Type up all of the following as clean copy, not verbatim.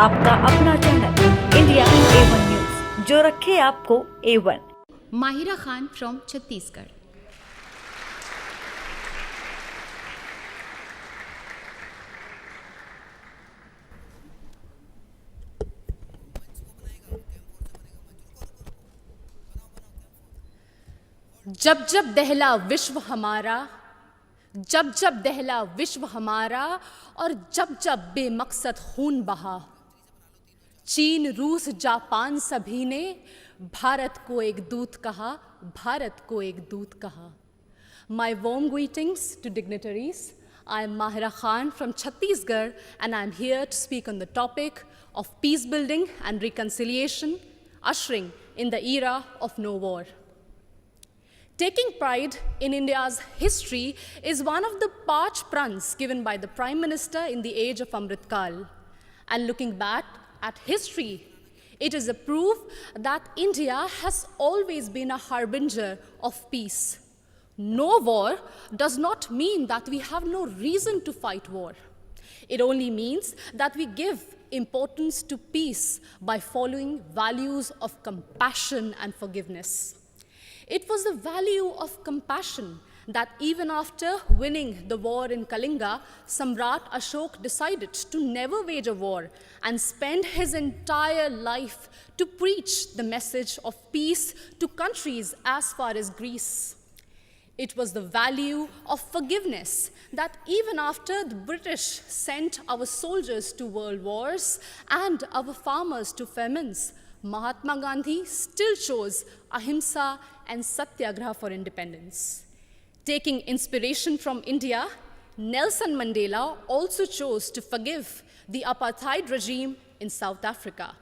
आपका अपना channel India A1 news, जो रखे आपको A1। Mahira Khan from Chhattisgarh. जब जब दहला विश्व हमारा, जब जब दहला विश्व हमारा, और जब जब बेमकसद खून बहा, चीन रूस जापान सभी ने भारत को एक दूत कहा, भारत को एक दूत कहा। My warm greetings to dignitaries. I am Mahira Khan from Chhattisgarh, and I am here to speak on the topic of peace building and reconciliation, ushering in the era of no war. Taking pride in India's history is one of the parch prans given by the Prime Minister in the age of Amrit Kal. And looking back at history, it is a proof that India has always been a harbinger of peace. No war does not mean that we have no reason to fight war. It only means that we give importance to peace by following values of compassion and forgiveness. It was the value of compassion that even after winning the war in Kalinga, Samrat Ashok decided to never wage a war and spend his entire life to preach the message of peace to countries as far as Greece. It was the value of forgiveness that even after the British sent our soldiers to world wars and our farmers to famines, Mahatma Gandhi still chose ahimsa and satyagraha for independence. Taking inspiration from India, Nelson Mandela also chose to forgive the apartheid regime in South Africa.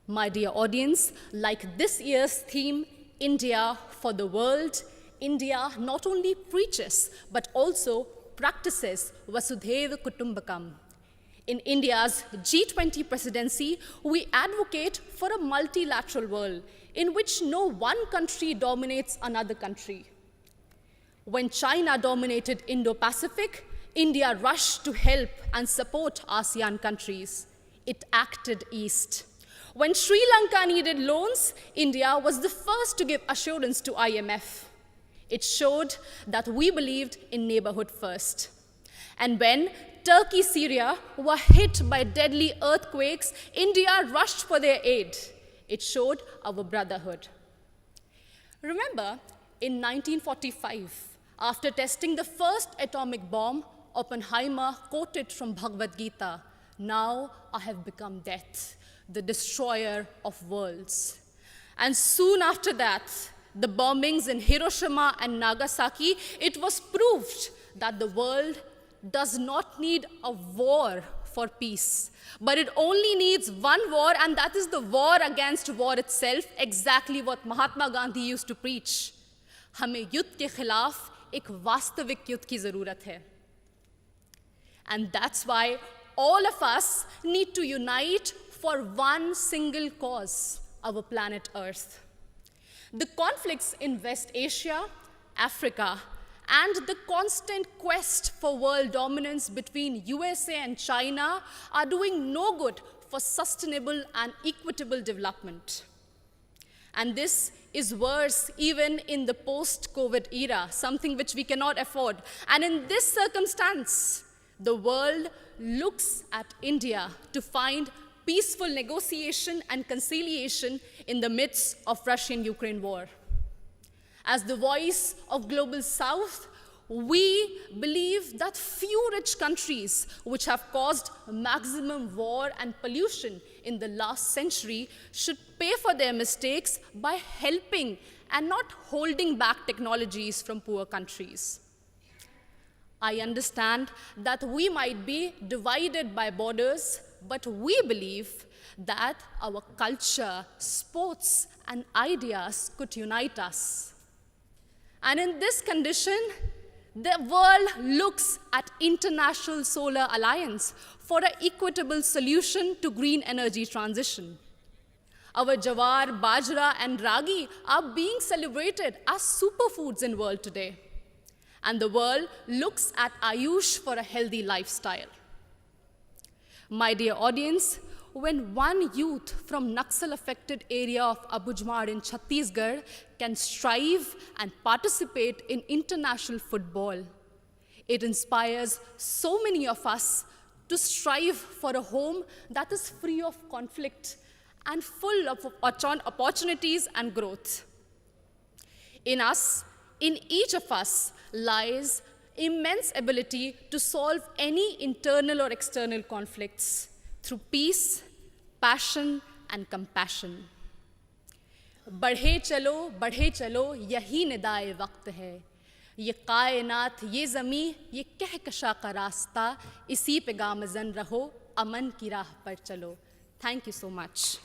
My dear audience, like this year's theme, India for the World, India not only preaches but also practices Vasudhaiva Kutumbakam. In India's G20 presidency, we advocate for a multilateral world in which no one country dominates another country. When China dominated Indo-Pacific, India rushed to help and support ASEAN countries. It acted east. When Sri Lanka needed loans, India was the first to give assurance to IMF. It showed that we believed in neighborhood first. And when Turkey, Syria were hit by deadly earthquakes, India rushed for their aid. It showed our brotherhood. Remember, in 1945, after testing the first atomic bomb, Oppenheimer quoted from Bhagavad Gita, "Now I have become death, the destroyer of worlds." And soon after that, the bombings in Hiroshima and Nagasaki, it was proved that the world does not need a war for peace, but it only needs one war, and that is the war against war itself, exactly what Mahatma Gandhi used to preach. हमें युद्ध के खिलाफ एक वास्तविक युद्ध की ज़रूरत है. And that's why all of us need to unite for one single cause, our planet Earth. The conflicts in West Asia, Africa, and the constant quest for world dominance between USA and China are doing no good for sustainable and equitable development. And this is worse even in the post-COVID era, something which we cannot afford. And in this circumstance, the world looks at India to find peaceful negotiation and conciliation in the midst of Russian-Ukraine war. As the voice of Global South, we believe that few rich countries which have caused maximum war and pollution in the last century should pay for their mistakes by helping and not holding back technologies from poor countries. I understand that we might be divided by borders, but we believe that our culture, sports, and ideas could unite us. And in this condition, the world looks at International Solar Alliance for an equitable solution to green energy transition. Our jawar, bajra, and ragi are being celebrated as superfoods in the world today. And the world looks at Ayush for a healthy lifestyle. My dear audience, when one youth from Naxal-affected area of Abujmar in Chhattisgarh can strive and participate in international football, it inspires so many of us to strive for a home that is free of conflict and full of opportunities and growth. In us, in each of us, lies immense ability to solve any internal or external conflicts through peace, passion, and compassion. बढ़े चलो यही निदाए वक्त है, ये कायनात ये ज़मी ये कहकशा का रास्ता, इसी पे गामज़न रहो अमन की राह पर चलो. Thank you so much.